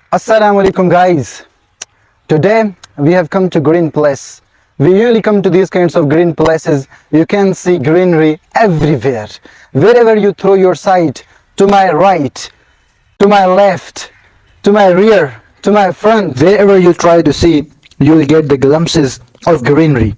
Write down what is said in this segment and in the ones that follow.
Assalamu alaikum guys. Today we have come to green place. We usually come to these kinds of green places. You can see greenery everywhere. Wherever you throw your sight, to my right, to my left, to my rear, to my front, wherever you try to see, you will get the glimpses of greenery.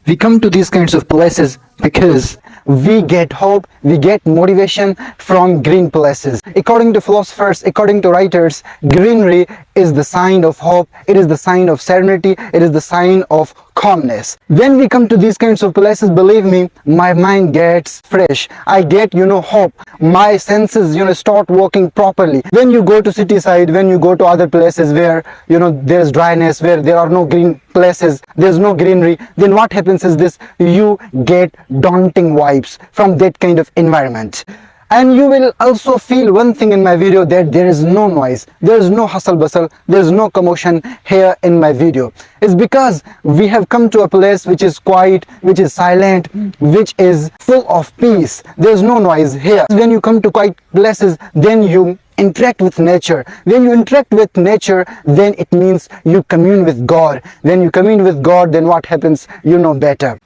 We come to these kinds of places because we get hope, we get motivation from green places. According to philosophers, according to writers, greenery is the sign of hope, it is the sign of serenity, it is the sign of calmness. When we come to these kinds of places, believe me, my mind gets fresh. I get, hope. My senses, start working properly. When you go to city side, when you go to other places where, there's dryness, where there are no green places, there's no greenery, then what happens is this: you get daunting vibes from that kind of environment. And you will also feel one thing in my video, that there is no noise, there is no hustle bustle, there is no commotion here in my video. It's because we have come to a place which is quiet, which is silent, which is full of peace. There is no noise here. When you come to quiet places, then you interact with nature. When you interact with nature, then it means you commune with God. When you commune with God, then what happens? You know better.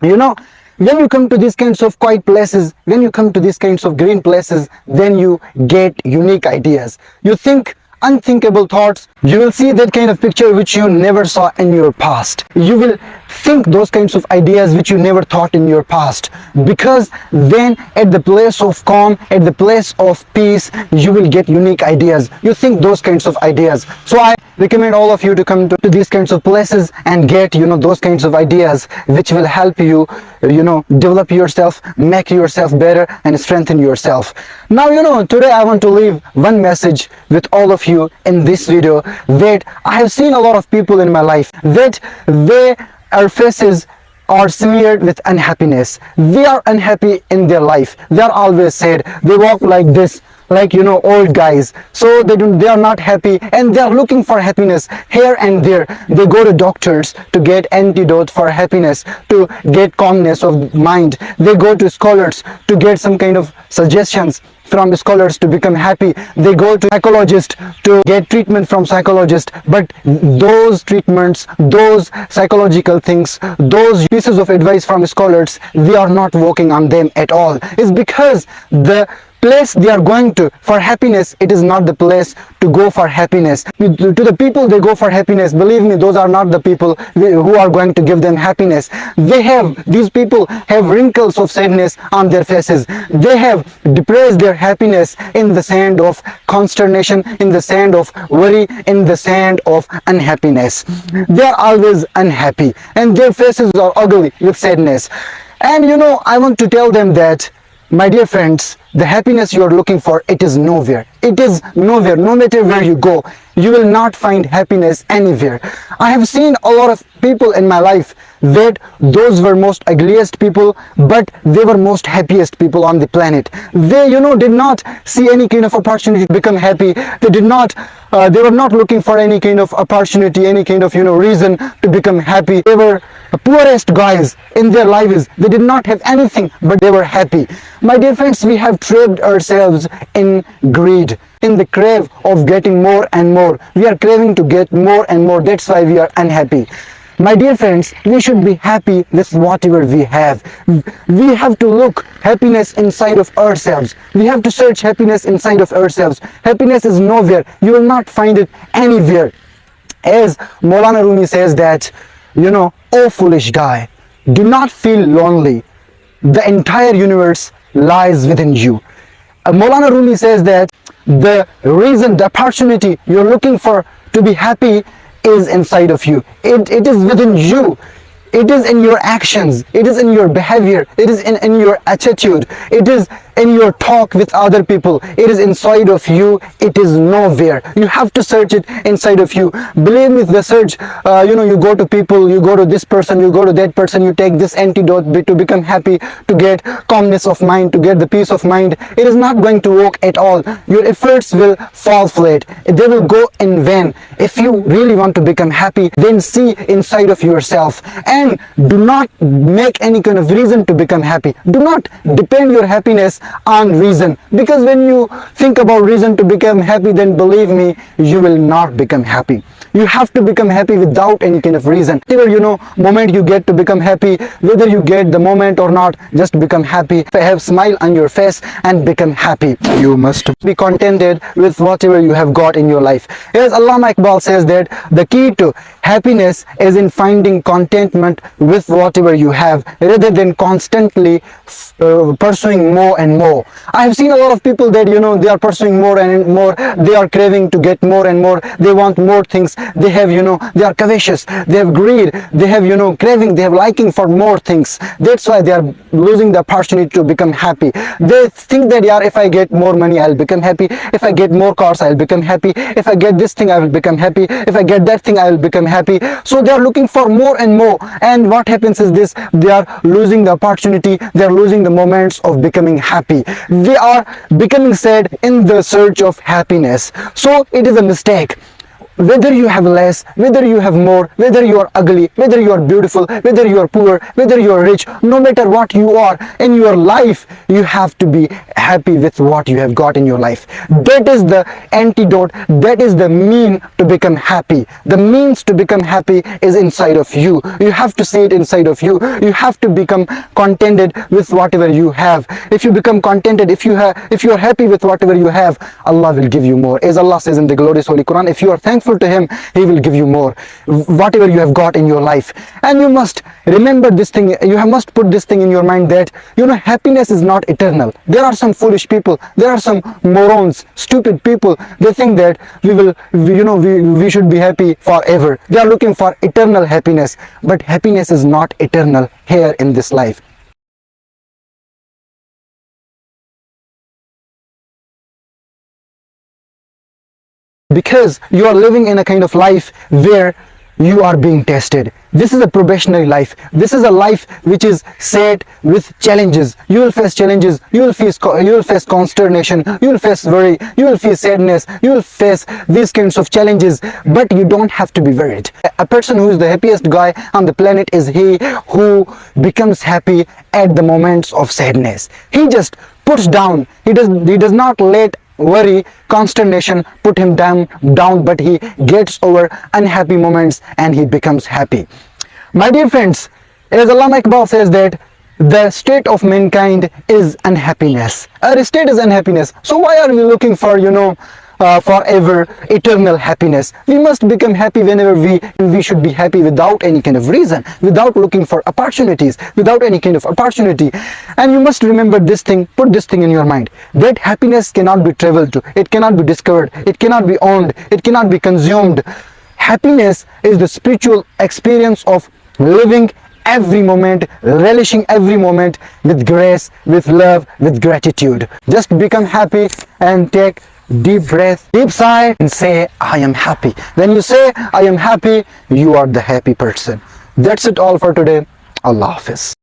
When you come to these kinds of quiet places, when you come to these kinds of green places, then you get unique ideas. You think unthinkable thoughts. You will see that kind of picture which you never saw in your past. You will think those kinds of ideas which you never thought in your past, because then at the place of calm, at the place of peace, you will get unique ideas. You think those kinds of ideas. So I recommend all of you to come to these kinds of places and get those kinds of ideas which will help you develop yourself, make yourself better, and strengthen yourself. Now today I want to leave one message with all of you in this video, that I have seen a lot of people in my life that our faces are smeared with unhappiness. They are unhappy in their life. They are always sad. They walk like this, like old guys. So they are not happy, and they are looking for happiness here and there. They go to doctors to get antidote for happiness, to get calmness of mind. They go to scholars to get some kind of suggestions from scholars to become happy. They go to psychologists to get treatment from psychologists. But those treatments, those psychological things, those pieces of advice from scholars, they are not working on them at all. It's because the place they are going to for happiness, it is not the place to go for happiness. To the people they go for happiness, believe me, those are not the people who are going to give them happiness. These people have wrinkles of sadness on their faces. They have depressed their happiness in the sand of consternation, in the sand of worry, in the sand of unhappiness. They are always unhappy, and their faces are ugly with sadness. And I want to tell them that, my dear friends, the happiness you are looking for, it is nowhere. It is nowhere. No matter where you go, you will not find happiness anywhere. I have seen a lot of people in my life that those were most ugliest people, but they were most happiest people on the planet. They did not see any kind of opportunity to become happy. They were not looking for any kind of opportunity, any kind of reason to become happy. They were the poorest guys in their lives. They did not have anything, but they were happy. My dear friends, we have trapped ourselves in greed, in the crave of getting more and more. We are craving to get more and more. That's why we are unhappy. My dear friends, we should be happy with whatever we have. We have to look happiness inside of ourselves. We have to search happiness inside of ourselves. Happiness is nowhere. You will not find it anywhere. As Maulana Rumi says that, oh foolish guy, do not feel lonely. The entire universe lies within you. Maulana Rumi says that the reason, the opportunity you're looking for to be happy is inside of you. It is within you. It is in your actions. It is in your behavior. It is in your attitude. It is in your talk with other people. It is inside of you. It is nowhere. You have to search it inside of you. Believe me, the search, you go to people, you go to this person, you go to that person, you take this antidote to become happy, to get calmness of mind, to get the peace of mind. It is not going to work at all. Your efforts will fall flat. They will go in vain. If you really want to become happy, then see inside of yourself, and do not make any kind of reason to become happy. Do not depend your happiness on reason, because when you think about reason to become happy, then believe me, you will not become happy. You have to become happy without any kind of reason. Whatever moment you get to become happy, whether you get the moment or not, just become happy. Have smile on your face and become happy. You must be contented with whatever you have got in your life. As Allama Iqbal says that the key to happiness is in finding contentment with whatever you have, rather than constantly pursuing more and more. I have seen a lot of people that they are pursuing more and more. They are craving to get more and more. They want more things. They have they are covetous, they have greed, they have craving, they have liking for more things. That's why they are losing the opportunity to become happy. They think that if I get more money, I'll become happy. If I get more cars, I'll become happy. If I get this thing, I will become happy. If I get that thing, I will become happy. So they are looking for more and more, and what happens is this: they are losing the opportunity, they are losing the moments of becoming happy. They are becoming sad in the search of happiness. So it is a mistake. Whether you have less, whether you have more, whether you are ugly, whether you are beautiful, whether you are poor, whether you are rich, no matter what you are in your life, you have to be happy with what you have got in your life. That is the antidote. That is the mean to become happy. The means to become happy is inside of you. You have to see it inside of you. You have to become contented with whatever you have. If you become contented, if you are happy with whatever you have, Allah will give you more. As Allah says in the glorious Holy Quran, if you are thankful to Him, He will give you more, whatever you have got in your life. And you must remember this thing. You must put this thing in your mind that happiness is not eternal. There are some foolish people, there are some morons, stupid people. They think that we should be happy forever. They are looking for eternal happiness, but happiness is not eternal here in this life. Because you are living in a kind of life where you are being tested. This is a probationary life. This is a life which is set with challenges. You will face challenges. You will face consternation. You will face worry. You will face sadness. You will face these kinds of challenges. But you don't have to be worried. A person who is the happiest guy on the planet is he who becomes happy at the moments of sadness. He just puts down. He does not let worry, consternation put him down, but he gets over unhappy moments and he becomes happy. My dear friends, as Allama Iqbal says that the state of mankind is unhappiness. Our state is unhappiness. So why are we looking for forever eternal happiness? We must become happy whenever we should be happy without any kind of reason, without looking for opportunities, without any kind of opportunity. And you must remember this thing, put this thing in your mind, that happiness cannot be traveled to, it cannot be discovered, it cannot be owned, it cannot be consumed. Happiness is the spiritual experience of living every moment, relishing every moment with grace, with love, with gratitude. Just become happy and take deep breath, deep sigh, and say, I am happy. When you say, I am happy, you are the happy person. That's it all for today. Allah Hafiz.